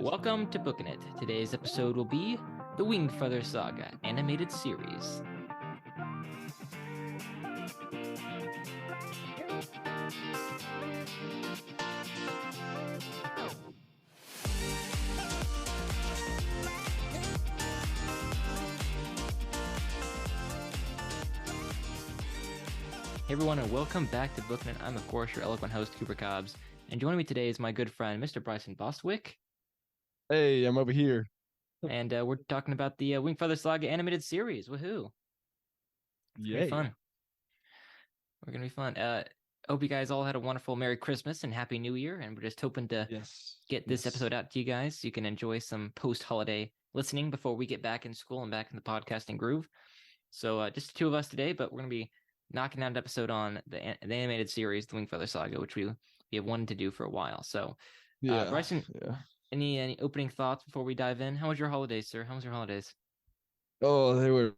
Welcome to Booking It. Today's episode will be the Wingfeather Saga animated series. Hey everyone, and welcome back to Booking It. I'm, of course, your eloquent host, Cooper Cobbs, and joining me today is my good friend, Mr. Bryson Bostwick, Hey, I'm over here. and we're talking about the Wingfeather Saga animated series. Woohoo! It's gonna be Yay. fun. We're gonna be fun. Hope you guys all had a wonderful Merry Christmas and Happy New Year, and we're just hoping to Yes. get this Yes. episode out to you guys so you can enjoy some post-holiday listening before we get back in school and back in the podcasting groove. So just the two of us today, but we're going to be knocking out an episode on the animated series, The Wingfeather Saga, which we have wanted to do for a while. So, Yeah. Bryson, Yeah. any opening thoughts before we dive in? How was your holidays, sir? How was your holidays? Oh, they were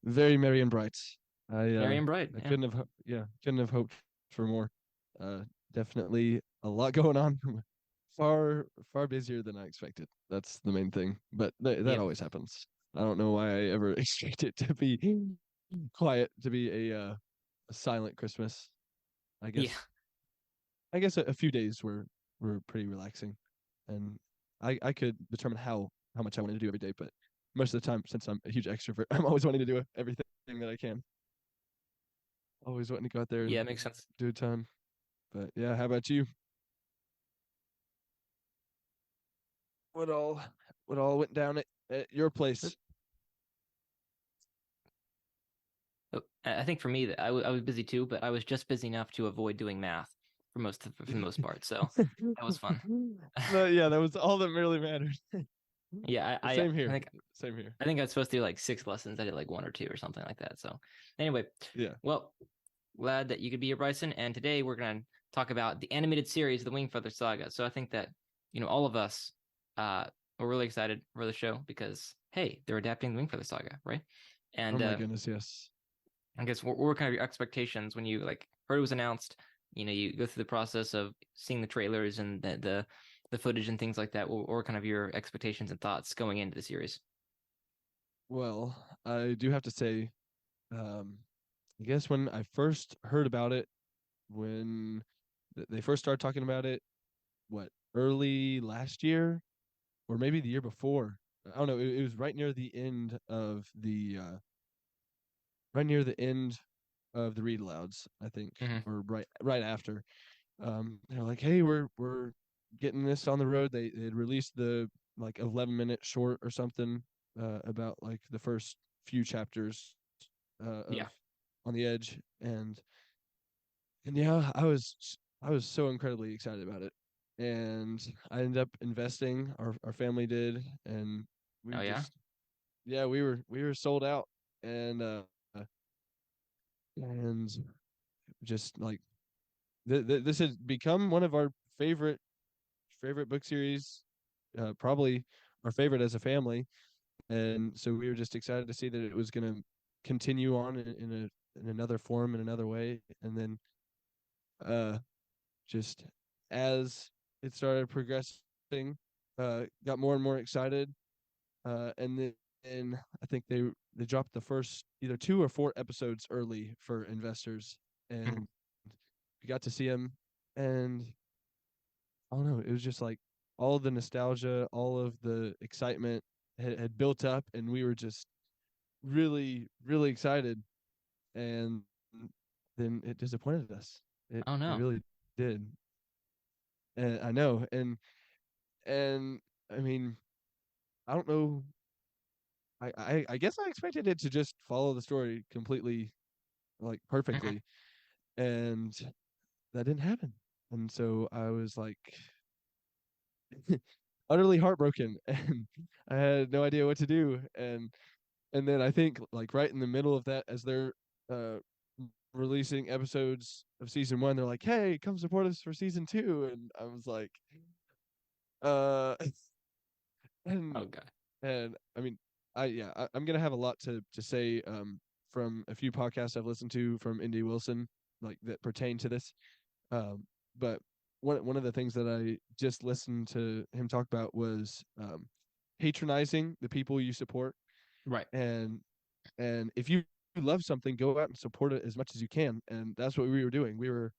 very merry and bright. I Merry uh and bright. I Yeah. couldn't have hoped for more. Definitely a lot going on. Far busier than I expected. That's the main thing. But that Yeah. always happens. I don't know why I ever expect it to be quiet, to be a silent Christmas. I Yeah. guess I guess a few days were pretty relaxing, and I could determine how much I wanted to do every day. But most of the time, since I'm a huge extrovert, I'm always wanting to do everything that I can. Always wanting to go out there Yeah, and it makes sense. do a ton. But yeah, how about you? What all what all went down at your place? I think for me, I was busy too, but I was just busy enough to avoid doing math for the most part. So that was fun. Yeah, that was all that really mattered. Yeah, Same I here. think Same here. I was supposed to do like 6 lessons. I did like one or two or something like that. So anyway, Yeah. well, glad that you could be here, Bryson. And today we're going to talk about the animated series, The Wingfeather Saga. So I think that, all of us are really excited for the show because, hey, they're adapting the Wingfeather Saga, right? Oh And my goodness, yes. I guess what were kind of your expectations when you like heard it was announced? You go through the process of seeing the trailers and the footage and things like that. What were kind of your expectations and thoughts going into the series? Well, I do have to say, I guess when I first heard about it, when they first started talking about it, what, early last year or maybe the year before. I don't know. It was right near the end of the read alouds, I think, Hmm. or right after. They're like, "Hey, we're getting this on the road." They had released the like 11-minute short or something about like the first few chapters Yeah. of On the Edge, and yeah, I was so incredibly excited about it, and I ended up investing. Our family did, and Oh we yeah. just yeah we were sold out, and just like this has become one of our favorite book series, probably our favorite as a family, and so we were just excited to see that it was going to continue on in another form in another way, and then uh just as it started progressing, got more and more excited. And then I think they dropped the first either 2 or 4 episodes early for investors, Mhm. and we got to see them. And I don't know, it was just like all of the nostalgia, all of the excitement had built up, and we were just really, really excited. And then it disappointed us. Oh It no. really did. And I know, and I mean, I don't know. I guess I expected it to just follow the story completely, like Mhm. perfectly, and that didn't happen. And so I was like utterly heartbroken, and I had no idea what to do. And then I think like right in the middle of that, as they're uh releasing episodes of season one, they're like, "Hey, come support us for season two," and I was like, uh, and Oh god. And I mean, I'm gonna have a lot to say from a few podcasts I've listened to from Indy Wilson, like that pertain to this. But one of the things that I just listened to him talk about was patronizing the people you support, Right. and if you love something, go out and support it as much as you can, and that's what we were doing. We were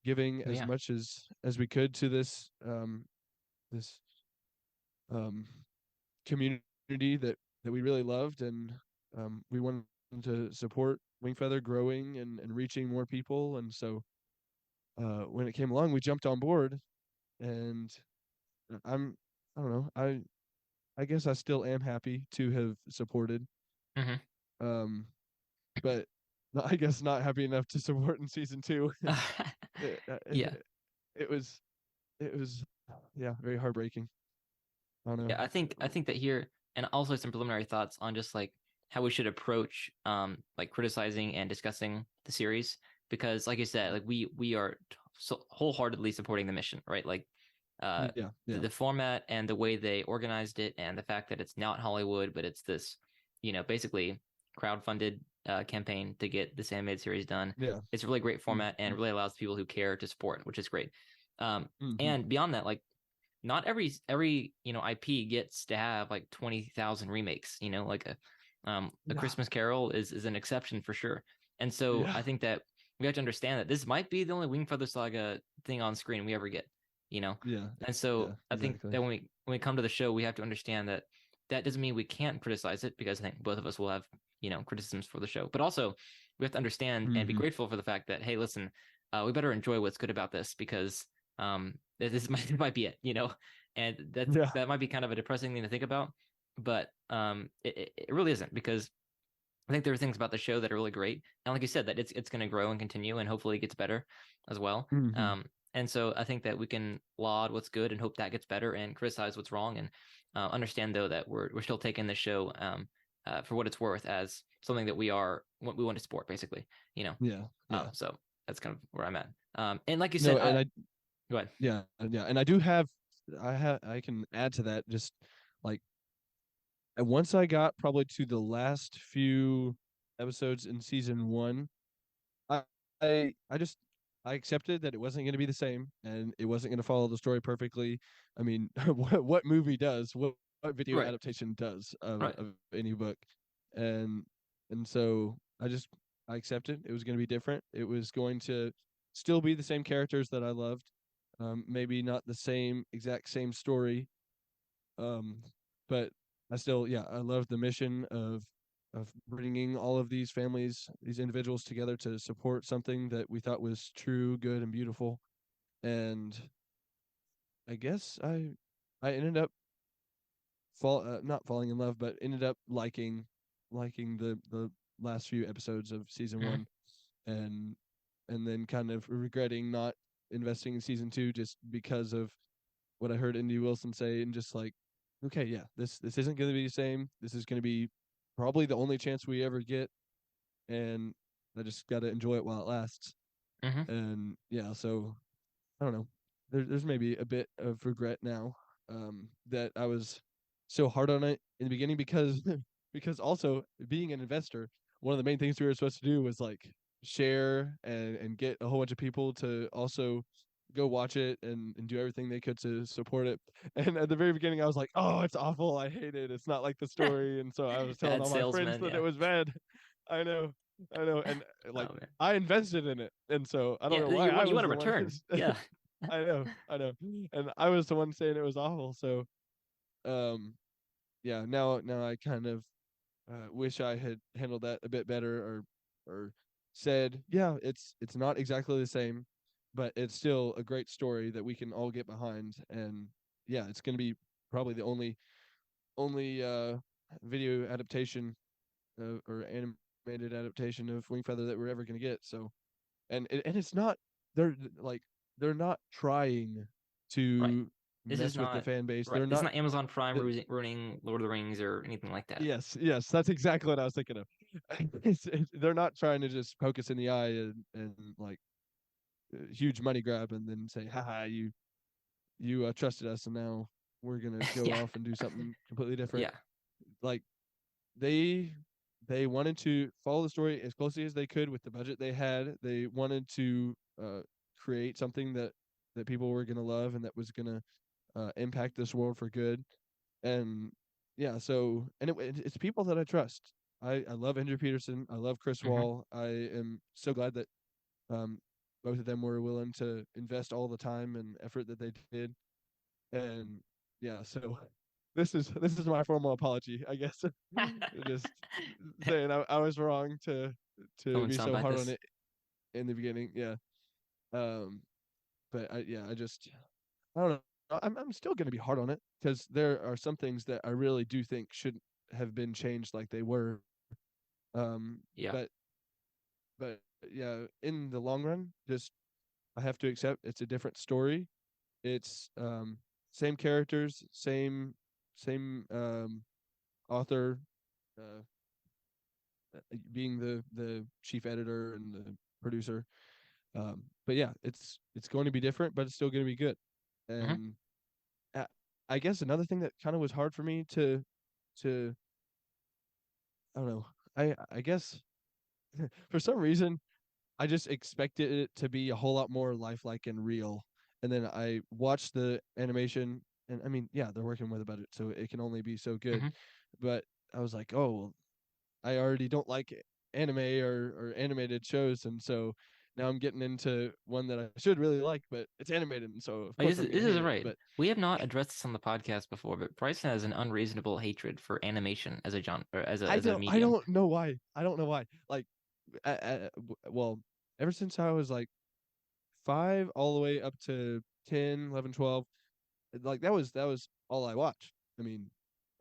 giving as Yeah. much as we could to this um community that we really loved, and we wanted to support Wingfeather growing and reaching more people, and so when it came along, we jumped on board, and I don't know, I guess I still am happy to have supported, Mm-hmm. um, but I guess not happy enough to support in season two. it, Yeah. it was it was yeah, very heartbreaking. I don't know. Yeah, I think that here, and also some preliminary thoughts on just like how we should approach like criticizing and discussing the series, because like I said, like we are so wholeheartedly supporting the mission, right? Like Yeah, yeah, the format and the way they organized it, and the fact that it's not Hollywood but it's this, basically crowdfunded campaign to get this animated series done. yeah. It's a really great format and Mm-hmm. really allows people who care to support, which is great. Mm-hmm. And beyond that, like not every IP gets to have like 20,000 remakes. Like a Yeah, Christmas Carol is an exception for sure. And so yeah, I think that we have to understand that this might be the only Wingfeather Saga thing on screen we ever get. You know, yeah, and so yeah. I think Exactly. that when we come to the show, we have to understand that that doesn't mean we can't criticize it, because I think both of us will have criticisms for the show, but also we have to understand and be Mm-hmm. grateful for the fact that, hey, listen, we better enjoy what's good about this, because this might be it. And Yeah, that might be kind of a depressing thing to think about, but it really isn't, because I think there are things about the show that are really great, and like you said, that it's going to grow and continue, and hopefully it gets better as well. mm-hmm. And so I think that we can laud what's good and hope that gets better, and criticize what's wrong, and understand though that we're still taking the show for what it's worth, as something that we want to support, basically. You know, Yeah, yeah. so that's kind of where I'm at. And like you No, said, and go ahead. yeah, yeah, and I can add to that, just like, and once I got probably to the last few episodes in season one, I I just I accepted that it wasn't going to be the same, and it wasn't going to follow the story perfectly. I mean, what movie does, what video Right, adaptation does right. of any book, and so I accepted it was going to be different. It was going to still be the same characters that I loved, maybe not the exact same story, um, but I still, yeah, I love the mission of bringing all of these families, these individuals together to support something that we thought was true, good, and beautiful. And I guess I ended up not falling in love, but ended up liking the last few episodes of season Hmm. one, and then kind of regretting not investing in season two, just because of what I heard Indy Wilson say, and just like, okay, yeah, this isn't going to be the same. This is going to be probably the only chance we ever get, and I just got to enjoy it while it lasts. Hmm. And yeah, so I don't know. There's maybe a bit of regret now, that I was so hard on it in the beginning, because because also being an investor, one of the main things we were supposed to do was like share and get a whole bunch of people to also go watch it and do everything they could to support it. And at the very beginning, I was like, "Oh, it's awful. I hate it. It's not like the story." And so I was telling Bad all my friends salesman, that yeah. it was bad. I know, I know, and like, Oh man. I invested in it, and so I don't Yeah, know why I you was want a the one. return. Yeah. I know, and I was the one saying it was awful. So, um, yeah, now I kind of wish I had handled that a bit better, or said, yeah, it's not exactly the same, but it's still a great story that we can all get behind, and yeah, it's going to be probably the only video adaptation or animated adaptation of Wingfeather that we're ever going to get. So, and it's not, they're like, they're not trying Right. to This is mess with the not fan base. right. They're This is not not Amazon Prime the, ruining Lord of the Rings or anything like that. yes, yes, that's exactly what I was thinking of. They're not trying to just poke us in the eye and like huge money grab, and then say, haha, you trusted us, and now we're gonna go Yeah. off and do something completely different. Yeah. Like, they they wanted to follow the story as closely as they could with the budget they had. They wanted to create something that that people were gonna love and that was gonna impact this world for good. And yeah, so and it's people that I trust. I love Andrew Peterson. I love Chris Hmm. Wall. I am so glad that um, both of them were willing to invest all the time and effort that they did. And yeah, so this is my formal apology, I guess. Just saying I was wrong to Someone be sound so about hard on this. it in the beginning. Yeah. Um, but I just I don't know. I'm still going to be hard on it because there are some things that I really do think shouldn't have been changed like they were. Um, Yeah. but but yeah, in the long run, just I have to accept it's a different story. It's same characters, same author, uh, being the chief editor and the producer. But yeah, it's going to be different, but it's still going to be good. Hmm. And I, I guess another thing that kind of was hard for me to I don't know. I guess for some reason I just expected it to be a whole lot more lifelike and real. And then I watched the animation, and I mean, yeah, they're working with a budget, so it can only be so good. Hmm. But I was like, oh, well, I already don't like anime or animated shows, and so now I'm getting into one that I should really like, but it's animated, and so of Like course I'm this gonna is hate it. right. But We have not addressed this on the podcast before, but Bryson has an unreasonable hatred for animation as a genre or as a I medium. don't know why. I don't know why. Like, well, ever since I was like 5 all the way up to 10, 11, 12, like that was all I watched. I mean,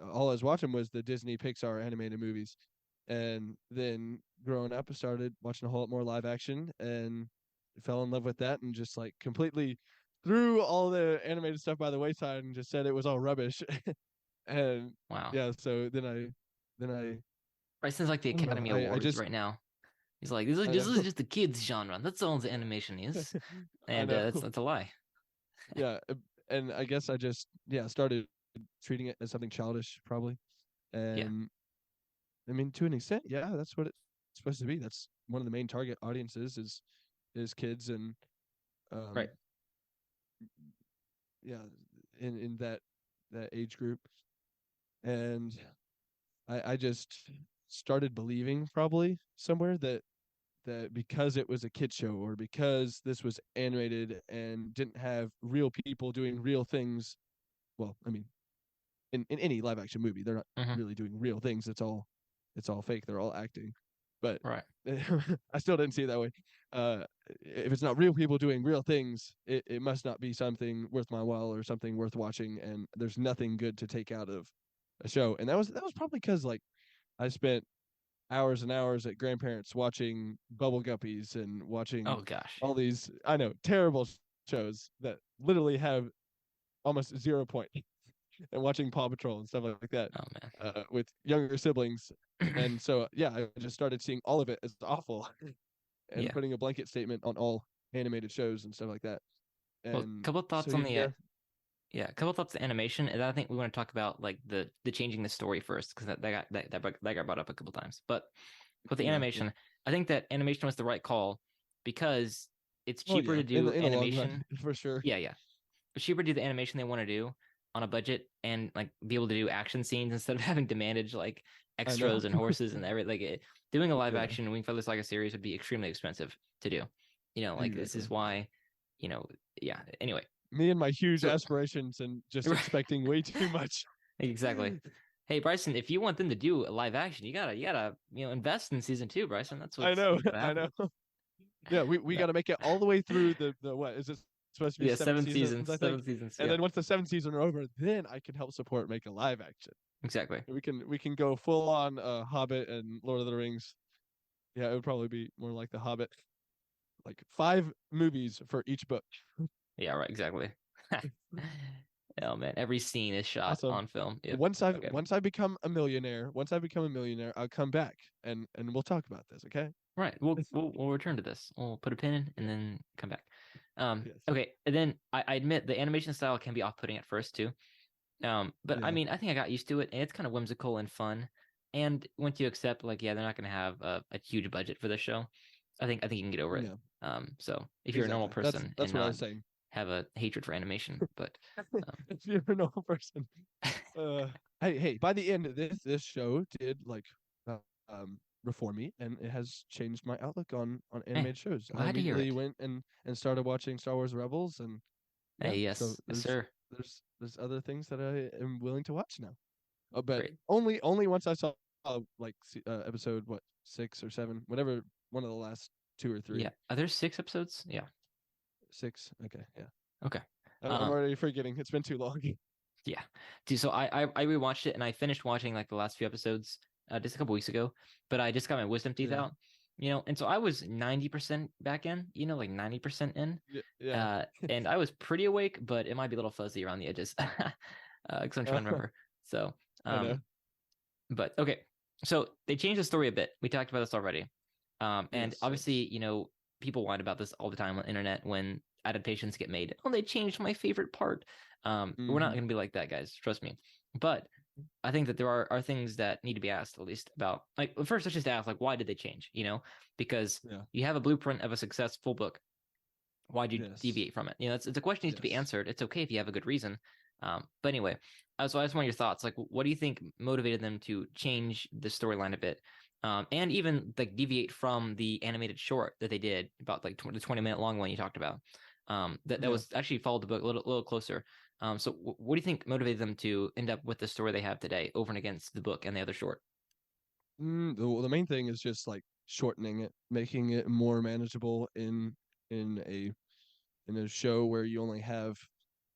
all I was watching was the Disney Pixar animated movies. And then growing up, I started watching a whole lot more live action and fell in love with that and just like completely threw all the animated stuff by the wayside and just said it was all rubbish. And Wow. yeah, so then Bryson's like the I don't know. Academy I Awards just right now. He's like, I this is know just the kids genre. That's all the animation is, I and know. that's a lie. Yeah, and I guess I just yeah started treating it as something childish probably. Yeah. And I mean, to an extent, yeah, that's what it's supposed to be. That's one of the main target audiences is kids, and Right. um, yeah, in that age group. And I just started believing probably somewhere that because it was a kid show or because this was animated and didn't have real people doing real things. Well, I mean, in any live action movie, they're not Hmm. really doing real things. It's all fake. They're all acting. But Right. I still didn't see it that way. If it's not real people doing real things, it must not be something worth my while or something worth watching. And there's nothing good to take out of a show. And that was probably because like I spent hours and hours at grandparents watching Bubble Guppies and watching Oh gosh. all these I know terrible shows that literally have almost 0 point and watching Paw Patrol and stuff like that Oh with younger siblings. man. And so, yeah, I just started seeing all of it as awful and Yeah. putting a blanket statement on all animated shows and stuff like that. Well, a And couple of so, thoughts on the yeah, yeah, a couple of thoughts on animation, and I think we want to talk about like the changing the story first because that got brought up a couple times. But with the yeah, yeah. animation, I think that animation was the right call because it's Oh, cheaper yeah, to do in the long run, animation. for sure. Yeah, yeah. It's cheaper to do the animation they want to do on a budget and like be able to do action scenes instead of having to manage like I know. extras and horses and everything. Like doing a live Yeah, action Wingfeather Saga series would be extremely expensive to do. Like this exactly. is why, you know, yeah. Anyway, Me and my huge so aspirations and just expecting way too much. exactly. Hey Bryson, if you want them to do a live action, you gotta invest in season two, Bryson. That's I know, what's gotta I happen. know. Yeah, we No. got to make it all the way through the what is it supposed to be Yeah, seven seven seasons, seasons. I think. Seven seasons. And Yeah, then once the 7 seasons are over, then I can help support make a live action. exactly. We can go full on Hobbit and Lord of the Rings. Yeah, it would probably be more like the Hobbit, like 5 movies for each book. Yeah, right, exactly. Oh man, every scene is shot Awesome. on film. Yep. Once I Okay. once I become a millionaire, I'll come back and we'll talk about this. Okay. Right. We'll return to this. We'll put a pin in and then come back. Yes. Okay. And then I admit the animation style can be off-putting at first too. But I Yeah. mean, I think I got used to it, and it's kind of whimsical and fun. And once you accept, like, yeah, they're not gonna have a huge budget for this show, I think you can get over it. Yeah. So if you're a normal Exactly. That's person and that's what I not was saying. have a hatred for animation. But If you're a normal person, uh, hey, by the end of this show did like uh, reform me, and it has changed my outlook on hey, animated shows. I glad to hear immediately it. went and started watching Star Wars Rebels, and yeah, Hey, so yes, yes, sir. there's other things that I am willing to watch now. But Great. only once I saw like episode what 6 or 7, whatever, one of the last 2 or 3. Yeah. Are there 6 episodes? Yeah. 6. Okay, yeah. Okay. I'm Um, already forgetting. It's been too long. yeah. Dude, so I rewatched it and I finished watching like the last few episodes just a couple weeks ago, but I just got my wisdom teeth Yeah, out, and so I was 90% back in, like 90% in. yeah, yeah. And I was pretty awake, but it might be a little fuzzy around the edges. Because I'm trying to remember. So, I know. but okay. So they changed the story a bit. We talked about this already. And Yes, obviously, yes. people whine about this all the time on the internet when adaptations get made. Oh, they changed my favorite part. We're not Mm-hmm. going to be like that, guys. Trust me. But I think that there are things that need to be asked at least about, like, first let's just ask, like, why did they change? Because Yeah. you have a blueprint of a successful book. Why'd you Yes. deviate from it? It's a question that needs to be Yes. answered. It's okay if you have a good reason. But anyway, so I just want your thoughts. Like, what do you think motivated them to change the storyline a bit, and even like deviate from the animated short that they did about like the 20-minute long one you talked about? That Yeah. was actually followed the book a little closer. So what do you think motivated them to end up with the story they have today over and against the book and the other short? The main thing is just like shortening it, making it more manageable in a in a show where you only have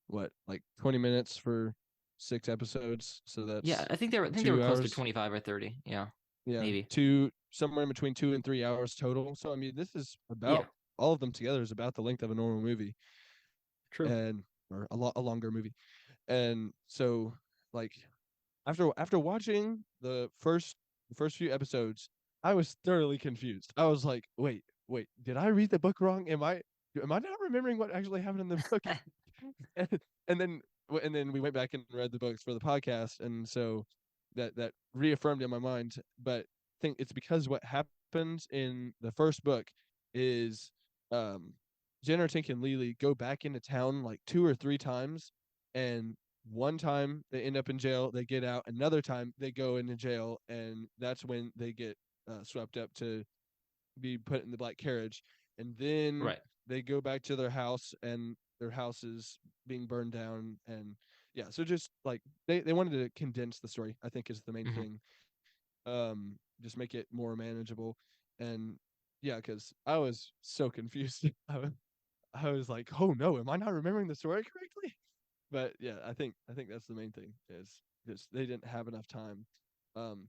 what, like 20 minutes for 6 episodes, so Yeah, that's I think they were two close to hours 25 or 30. Yeah, Yeah, maybe. two, somewhere in between 2 and 3 hours total. So I mean, this is Yeah, about, all of them together is about the length of a normal movie, true. and or a longer movie. And so, like, after watching the first few episodes, I was thoroughly confused. I was like, wait, did I read the book wrong? Am I not remembering what actually happened in the book? and, and then and then we went back and read the books for the podcast, and so that reaffirmed in my mind. But I think it's because what happens in the first book is, um Jenner, Tink, and Lily go back into town like 2 or 3 times, and one time they end up in jail, they get out. Another time they go into jail, and that's when they get swept up to be put in the black carriage. And then Right. they go back to their house, and their house is being burned down. And yeah, so just like they wanted to condense the story, I think, is the main Hmm. thing. Just make it more manageable. And yeah, because I was so confused. I was like, oh no, am I not remembering the story correctly? But yeah, I think that's the main thing, is just they didn't have enough time. Um,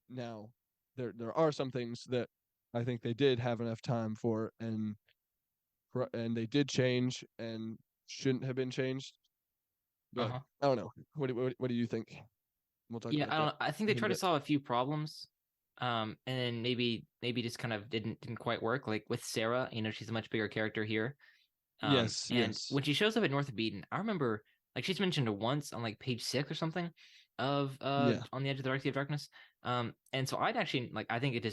Now there are some things that I think they did have enough time for, and they did change and shouldn't have been changed. But Uh-huh. I don't know. What do you think? We'll talk Yeah, about I don't that know. I think they in a tried to bit. solve a few problems. And then maybe just kind of didn't quite work. Like with Sarah, she's a much bigger character here. Yes, And yes, when she shows up at North of Eden, I remember like she's mentioned once on like page 6 or something of yeah. on the edge of the Dark Sea of Darkness. And so I'd actually like I think it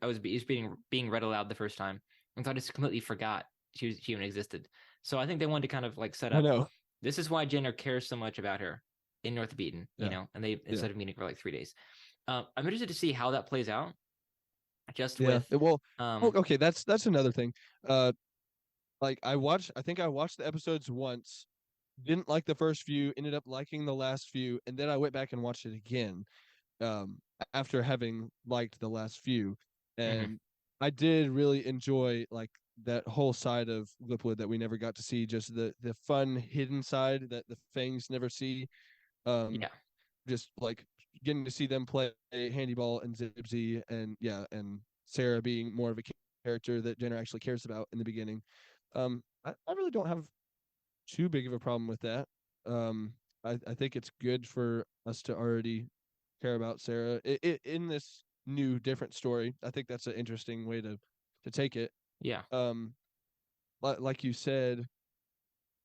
was being read aloud the first time, and so I just completely forgot she even existed. So I think they wanted to kind of like set I up know. this is why Jenner cares so much about her in North of Eden, Yeah, and they yeah, instead of meeting for like 3 days. I'm interested to see how that plays out, just yeah. with Well, oh, um okay. That's another thing. Uh, like I think I watched the episodes once, didn't like the first few, ended up liking the last few, and then I went back and watched it again, um after having liked the last few. mhm, And I did really enjoy like that whole side of Lipwood that we never got to see, just the fun hidden side that the Fangs never see. Um yeah. just like getting to see them play handyball and Zibsy, and yeah, and Sarah being more of a character that Jenner actually cares about in the beginning. I really don't have too big of a problem with that. Um, I think it's good for us to already care about Sarah in this new, different story. I think that's an interesting way to take it. Yeah. Um, like you said,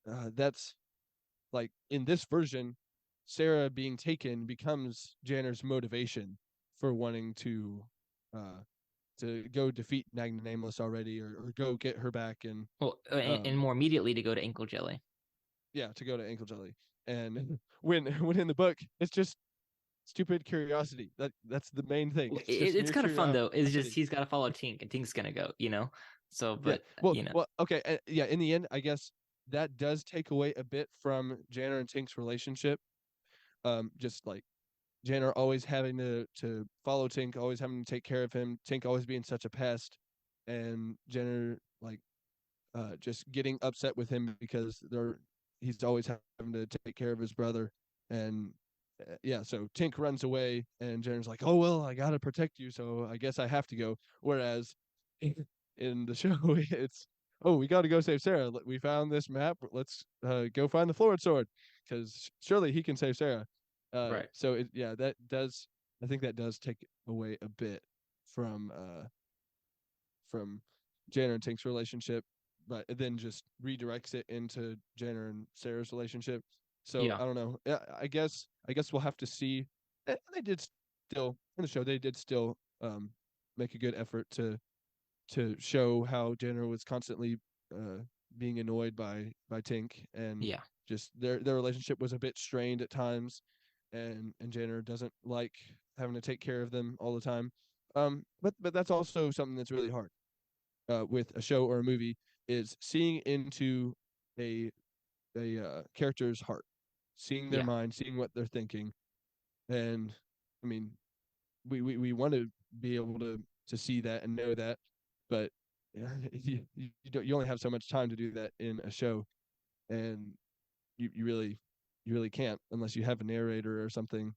that's like in this version, Sarah being taken becomes Janner's motivation for wanting to uh to go defeat Nagna Nameless already, or go get her back, and Well, and more immediately to go to Ankle Jelly. yeah, to go to Ankle Jelly. And when in the book, it's just stupid curiosity. That's the main thing. It's just It's mere kind of fun though. It's just curiosity. he's got to follow Tink, and Tink's gonna go. So, Yeah. but Well, okay. Yeah. In the end, I guess that does take away a bit from Janner and Tink's relationship. Just like Janner always having to follow Tink, always having to take care of him. Tink always being such a pest, and Janner like just getting upset with him because he's always having to take care of his brother. And yeah, so Tink runs away, and Janner's like, "Oh well, I gotta protect you, so I guess I have to go." Whereas in the show, it's, "Oh, we got to go save Sarah. We found this map. Let's go find the Florid Sword, because surely he can save Sarah." right. So yeah, that does. I think that does take away a bit from Janner and Tink's relationship, but it then just redirects it into Janner and Sarah's relationship. So Yeah. I don't know. I guess we'll have to see. They did still in the show. They did still make a good effort to show how Janner was constantly uh, being annoyed by Tink, and Yeah. just their relationship was a bit strained at times, and Janner doesn't like having to take care of them all the time. But that's also something that's really hard with a show or a movie, is seeing into a character's heart, seeing their Yeah. mind, seeing what they're thinking. And I mean, we want to be able to see that and know that, but yeah, you only have so much time to do that in a show, and you really can't unless you have a narrator or something,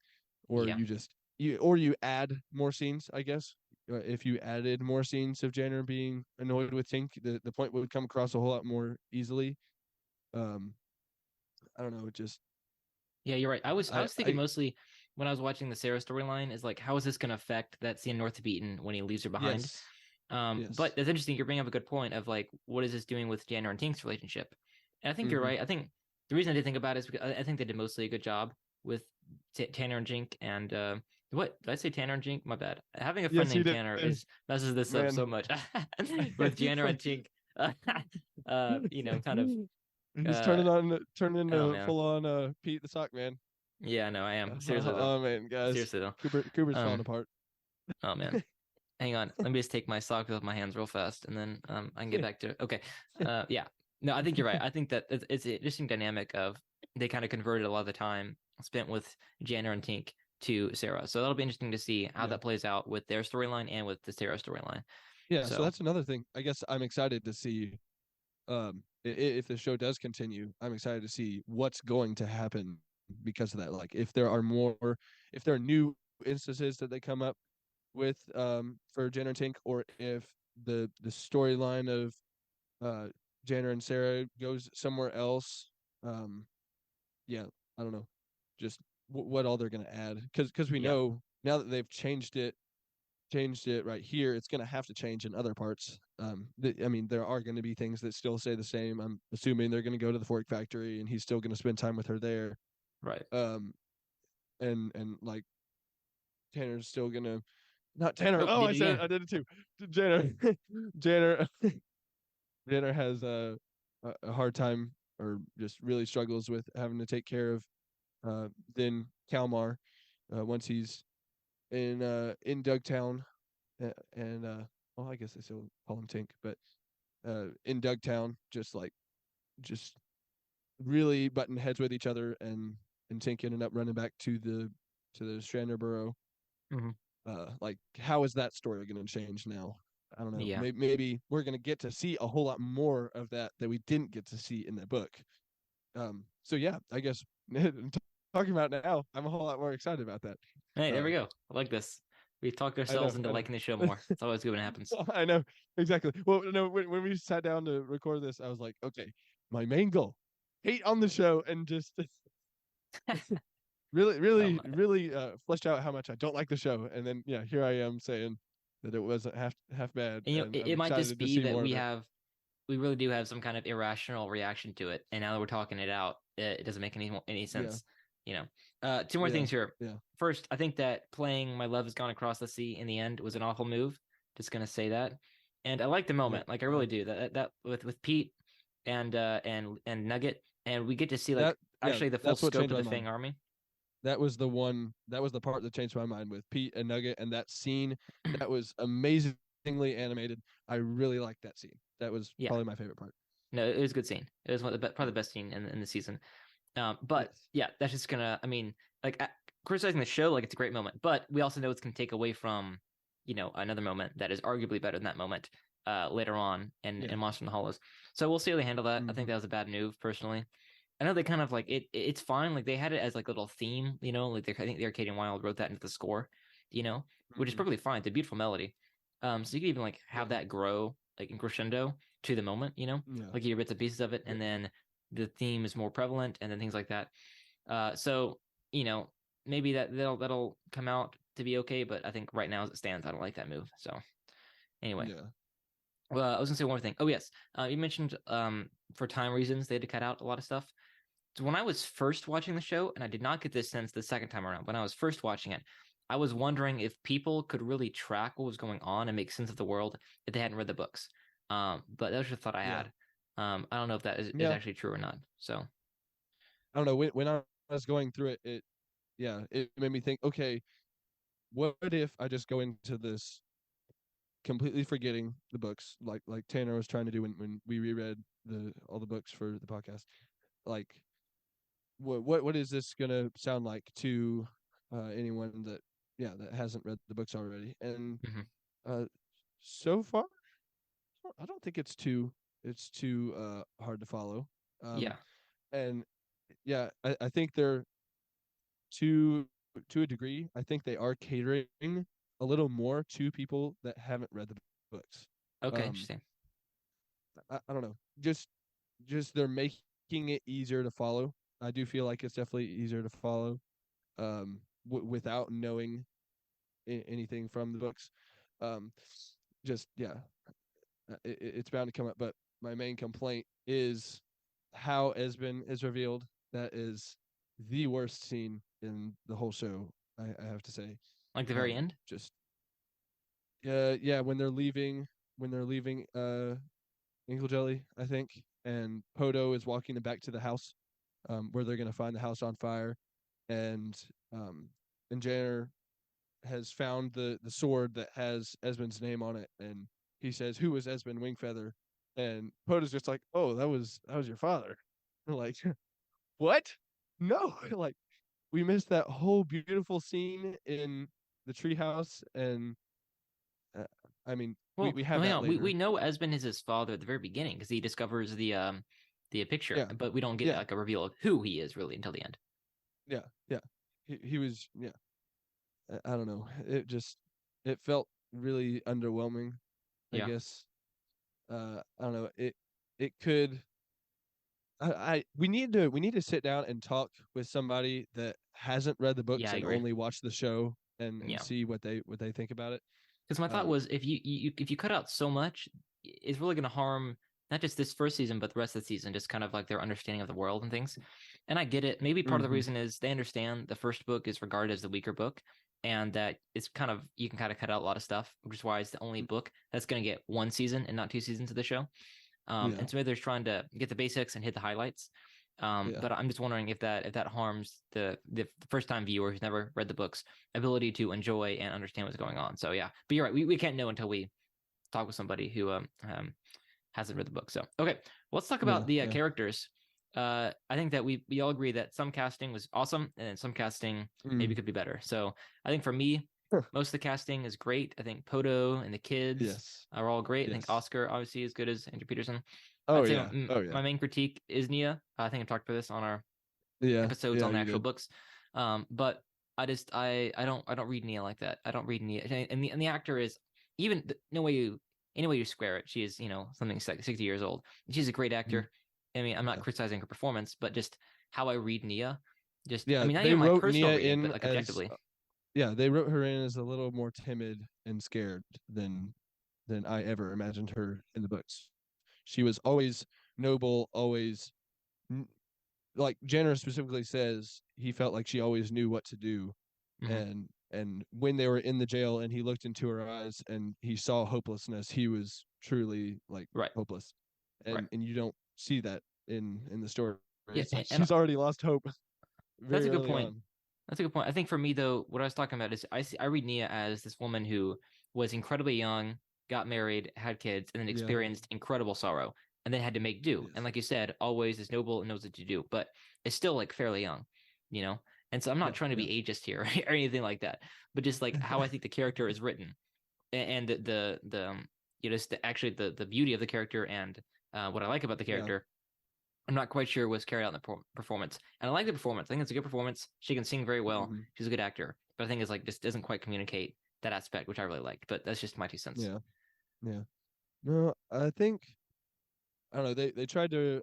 or Yeah. you add more scenes, I guess. If you added more scenes of Janner being annoyed with Tink, the point would come across a whole lot more easily. um I don't know, it just Yeah, you're right. I was thinking I mostly when I was watching the Sarah storyline is like, how is this going to affect that scene North of Beaton when he leaves her behind? yes, But yes. that's interesting. You're bringing up a good point of like, what is this doing with Janner and Tink's relationship? And I think you're Mm-hmm. right. I think the reason I did think about it is because I think they did mostly a good job with Tanner and Jink. And what did I say? Tanner and Jink? My bad. Having a friend Yes, you named did, Tanner is messes this up so man. much. With Janner and Tink, kind of. He's Uh, turning oh into man. full on Pete the Sock Man. Yeah, no, I am seriously though. Oh man, guys, Seriously though. Cooper's falling Um, apart. oh man. Hang on. Let me just take my socks off my hands real fast and then I can get back to it. Okay. Yeah. No, I think you're right. I think that it's an interesting dynamic of they kind of converted a lot of the time spent with Janner and Tink to Sarah. So that'll be interesting to see how Yeah. that plays out with their storyline and with the Sarah storyline. Yeah, so So that's another thing. I guess I'm excited to see if the show does continue. I'm excited to see what's going to happen because of that. Like if there are new instances that they come up with for Janner and Tink, or if the storyline of uh Janner and Sarah goes somewhere else. Um yeah, I don't know. Just what all they're going to add, cuz we yeah, know now that they've changed it right here, it's going to have to change in other parts. I mean, there are going to be things that still stay the same. I'm assuming they're going to go to the fork factory, and he's still going to spend time with her there. right. Um, and like Tanner's still going to, not Tanner. Nope, Oh, did it again. I did it too. Janner, Janner, Janner has a hard time, or just really struggles with having to take care of then Kalmar once he's in Dugtown, and well, I guess they still call him Tink, but in Dugtown, just really button heads with each other, and Tink ended up running back to the Strander Burrow. Hmm. Like, how is that story going to change now? I don't know. Yeah. Maybe we're going to get to see a whole lot more of that we didn't get to see in the book. So yeah, I guess talking about it now, I'm a whole lot more excited about that. Hey, there Uh, we go. I like this. We talked I know, ourselves into I know. liking the show more. It's always good when it happens. I know exactly. Well, no, when we sat down to record this, I was like, okay, my main goal, hate on the show, and just really, Oh really, my. really fleshed out how much I don't like the show, and then yeah, here I am saying that it wasn't half bad, And and I'm it might just excited to be see that more of it. we really do have some kind of irrational reaction to it, and now that we're talking it out, it doesn't make any Yeah, sense. You know. Two more yeah, things here. yeah. First, I think that playing "My Love Has Gone Across the Sea" in the end was an awful move Just gonna say that. And I like the Yeah. moment. Like I really do. That with Pete and Nugget, and we get to see like That yeah, actually the full that's what scope changed of my the Fang mind. army. That was the one. That was the part that changed my mind with Pete and Nugget, and that scene. That was amazingly animated. I really liked that scene. That was Yeah. probably my favorite part. No, it was a good scene. It was one of probably the best scene in the season. But Yes. yeah, that's just gonna. I mean, like criticizing the show, like it's a great moment, but we also know it's gonna take away from, another moment that is arguably better than that moment later on Yeah. in Monster in the Hollows. So we'll see how they handle that. I think Mm-hmm. that was a bad move personally. I know they kind of like it's fine. Like they had it as like a little theme, like I think the Arcadian Wild wrote that into the score, which is Mm-hmm. perfectly fine. It's a beautiful melody. So you could even like have Yeah. that grow like in crescendo to the moment, Yeah. like you hear bits and pieces of it, Yeah. and then the theme is more prevalent, and then things like that. So you know maybe that'll come out to be okay, but I think right now as it stands, I don't like that move. So anyway, Yeah. well, I was gonna say one more thing. Oh yes, you mentioned for time reasons they had to cut out a lot of stuff. So when I was first watching the show, and I did not get this sense the second time around, when I was first watching it, I was wondering if people could really track what was going on and make sense of the world if they hadn't read the books. But that was just a thought I Yeah. had. I don't know if that is Yeah. actually true or not. So I don't know. When I was going through it, it made me think. Okay, what if I just go into this completely forgetting the books, like Tanner was trying to do when we reread all the books for the podcast. Like, what is this gonna sound like to anyone that that hasn't read the books already? And mhm. uh, so far, I don't think it's too hard to follow. Um, Yeah, and yeah, I think they're to to a degree. I think they are catering a little more to people that haven't read the books. okay, Um, interesting. I don't know. Just they're making it easier to follow. I do feel like it's definitely easier to follow without knowing anything from the books. Um, just yeah, it's bound to come up. But my main complaint is how Esben is revealed. That is the worst scene in the whole show. I have to say. Like the very end. Just yeah, when they're leaving Inkle Jelly, I think, and Podo is walking them back to the house, where they're gonna find the house on fire, and um, and Janner has found the sword that has Esmond's name on it, and he says, "Who was Esmond Wingfeather?" And Podo's just like, "Oh, that was your father." And like, what? No, like we missed that whole beautiful scene in the treehouse, and uh, I mean, we Well, we no, have hang that on. We later. know Esben is his father at the very beginning because he discovers the picture, Yeah, but we don't get yeah, like a reveal of who he is really until the end. yeah, yeah. He was yeah. I don't know. It felt really underwhelming, I Yeah, guess. I don't know. It could we need to sit down and talk with somebody that hasn't read the yeah, books I and agree. only watched the show and Yeah. see what they think about it. Because my thought Um was if you cut out so much, it's really going to harm not just this first season, but the rest of the season, just kind of like their understanding of the world and things. And I get it. Maybe part of the mhm. reason is they understand the first book is regarded as the weaker book, and that it's kind of you can kind of cut out a lot of stuff, which is why it's the only book that's going to get one season and not two seasons of the show. Yeah. And so maybe they're trying to get the basics and hit the highlights. Yeah. But I'm just wondering if that harms the first time viewer who's never read the books ability to enjoy and understand what's going on. So yeah, but you're right. We can't know until we talk with somebody who hasn't read the book. So okay, let's talk about Yeah. the Yeah. characters. I think that we all agree that some casting was awesome and some casting maybe Mm. could be better. So I think for me, Huh. most of the casting is great. I think Poto and the kids Yes. are all great. I think Yes. Oscar obviously is good as Andrew Peterson. Oh I'd say yeah. Oh yeah. my main critique is Nia. I think I talked about this on our Yeah. episodes Yeah, on the you actual did. books. But I don't read Nia like that. I don't read Nia, and the actor is even no way you any way you square it. She is something like 60 years old. She's a great Mhm. actor. I mean, I'm not Yeah. criticizing her performance, but just how I read Nia. Just I Yeah, mean, not they even my wrote personal Nia reading, but in like as objectively. yeah, they wrote her in as a little more timid and scared than I ever imagined her in the books. She was always noble, always like Jenner specifically says he felt like she always knew what to do, Hmm. and and when they were in the jail and he looked into her eyes and he saw hopelessness, he was truly like Right. hopeless, Right. and you don't see that in the story. Yeah, It's like and she's already lost hope that's very a good early point. on. That's a good point. I think for me though, what I was talking about is I read Nia as this woman who was incredibly young, got married, had kids, and then Yeah. experienced incredible sorrow, and then had to make do. And Yes. like you said, always is noble and knows what to do, but it's still like fairly young, you know. And so I'm not Yeah. trying to Yeah. be ageist here or anything like that, but just like how I think the character is written and just actually the beauty of the character and what I like about the Yeah. character I'm not quite sure was carried out in the performance. And I like the performance. I think it's a good performance. She can sing very well. Mhm. She's a good actor. But I think it's like just doesn't quite communicate that aspect, which I really liked. But that's just my 2 cents. Yeah. Yeah. No, I think I don't know. They tried to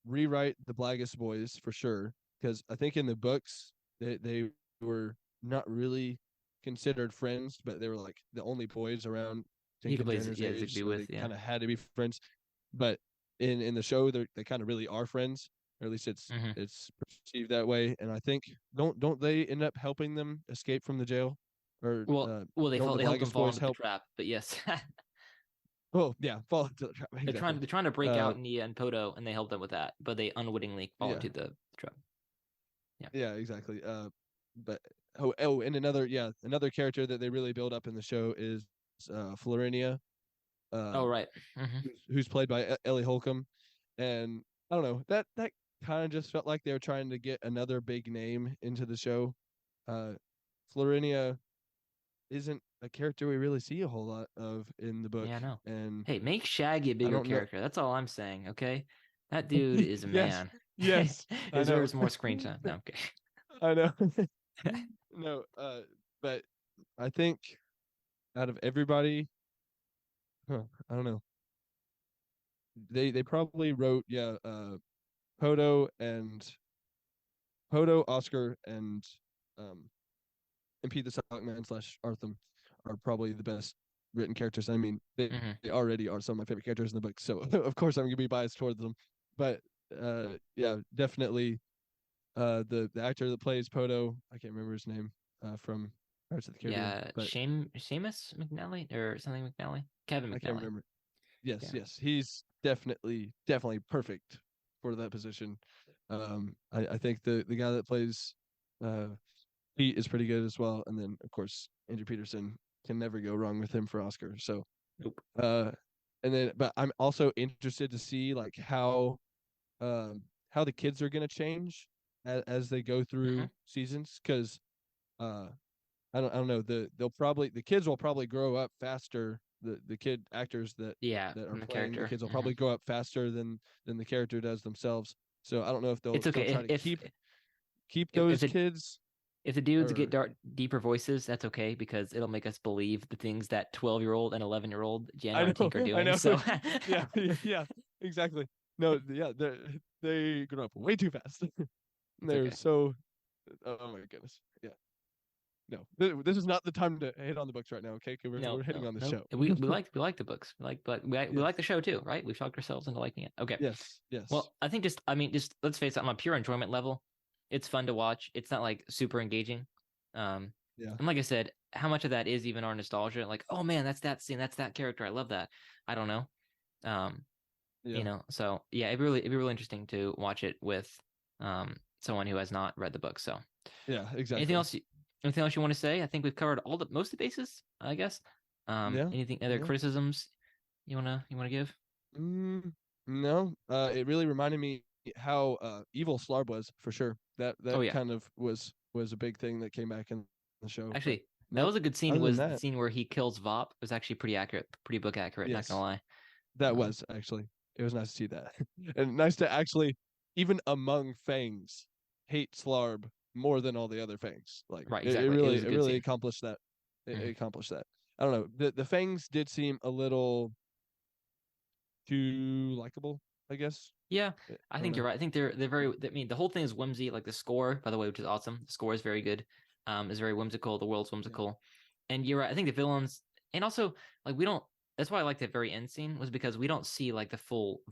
rewrite the Blackest Boys for sure because I think in the books they were not really considered friends, but they were like the only boys around You could Tinkin play Jenner's yeah, to age, be so with, they yeah. kind of had to be friends. But in the show, they kind of really are friends, or at least Hmm. it's perceived that way. And I think don't they end up helping them escape from the jail, or Well, don't the they help them Blackest fall Boys into the help? trap. But yes, Oh yeah, fall into the trap exactly. they're trying to break Uh, out Nia and Poto, and they help them with that. But they unwittingly fall yeah. into the trap. Yeah. Yeah, exactly. But and another character that they really build up in the show is Florinia, Oh um, right. Hmm. who's played by Ellie Holcomb, and I don't know that kind of just felt like they were trying to get another big name into the show. Uh, Florinia isn't a character we really see a whole lot of in the book, Yeah, no. and Hey, make Shaggy a I bigger don't know. character. That's all I'm saying. Okay, that dude is a Yes, man. yes, I know. Deserves more screen time. No, okay. I know. No, but I think out of everybody, I don't know. They probably wrote Podo and Podo, Oscar, um and Pete the Sockman slash Arthur are probably the best written characters. I mean, Hmm. they already are some of my favorite characters in the book, so of course I'm gonna be biased towards them. But yeah, definitely the actor that plays Podo, I can't remember his name from Pirates of the Caribbean, Yeah, but Seamus McNally or something McNally, Kevin I can't McNally. remember. Yes, Yeah. yes, he's definitely perfect for that position. I think the guy that plays uh, Pete is pretty good as well, and then of course Andrew Peterson can never go wrong with him for Oscar. So, Nope. uh, and then but I'm also interested to see like how the kids are gonna change as they go Hmm. through seasons because uh I don't know the kids will probably grow up faster. The kid actors Yeah, that are from the playing the character. kids will Hmm. probably grow up faster than the character does themselves. So I don't know if they'll It's still okay try to keep if those the kids if the dudes get or deeper voices, that's okay because it'll make us believe the things that 12-year-old and 11-year-old I Jano and know Tink are I doing. know So yeah yeah exactly no yeah they grow up way too fast. it's They're okay. so oh my goodness yeah no this is not the time to hit on the books right now. Okay, 'cause No, we're hitting no, on the no. show. We like the books. We Yes like the show too, right? We've talked ourselves into liking it. Okay. yes yes Well, I think just let's face it, on a pure enjoyment level, it's fun to watch. It's not like super engaging. Um, yeah and like I said, how much of that is even our nostalgia? Like, oh man, that's that scene, that's that character. I love that. I don't know. Um, yeah so yeah, it'd be really interesting to watch it with someone who has not read the book. So yeah anything exactly else anything else you want to say? I think we've covered most of the bases, I guess. yeah Anything other yeah. criticisms you wanna give? No, it really reminded me how evil Slarb was for sure. Oh That yeah. kind of was a big thing that came back in the show. But Actually, that no, was a good scene. other than Was the that, scene where he kills Vop? It was actually pretty accurate, pretty book accurate. Not gonna yes, lie. that Um, was actually it was nice to see that, and nice to actually even among Fangs hate Slarb more than all the other Fangs. Like right, exactly. It was a it good really scene. accomplished that. It Hmm. accomplished that. I don't know. The Fangs did seem a little too likable, I guess. Yeah, I I don't think you're know. right. I think they're very. I mean, the whole thing is whimsy. Like the score, by the way, which is awesome. The score is very good. Is very whimsical. The world's Yeah. whimsical, and you're right. I think the villains, and also like we don't. That's why I like the very end scene was because we don't see like the full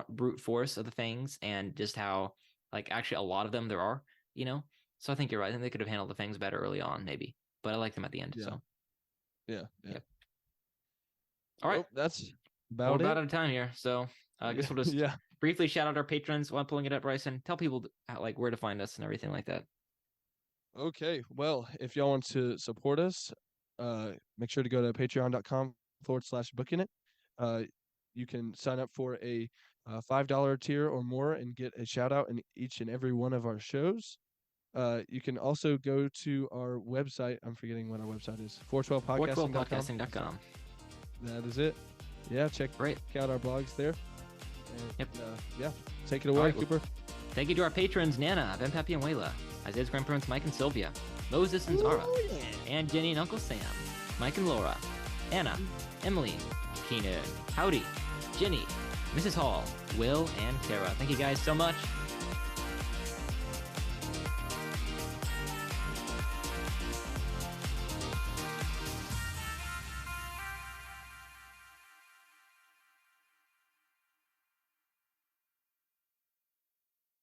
brute force of the things and just how like actually a lot of them there are. You know, so I think you're right. I think they could have handled the things better early on, maybe. but I like them at the end. Yeah. So Yeah. Yep. All right, that's we're about about it. out of time here. So I guess we'll just Yeah. briefly shout out our patrons while pulling it up, Bryson. Tell people like where to find us and everything like that. Okay. Well, if y'all want to support us, make sure to go to patreon.com/booking it. You can sign up for a $5 tier or more and get a shout out in each and every one of our shows. You can also go to our website. I'm forgetting what our website is. 412podcasting.com. 412podcasting.com. That is it. Yeah, check out our blogs there. And, yeah, take it away, right, Cooper. Thank you to our patrons, Nana, Ben Pepe and Wayla, Isaiah's grandparents, Mike and Sylvia, Moses and Zara, and Jenny and Uncle Sam, Mike and Laura, Anna, Emily, Keenan, Howdy, Jenny, Mrs. Hall, Will, and Kara. Thank you guys so much.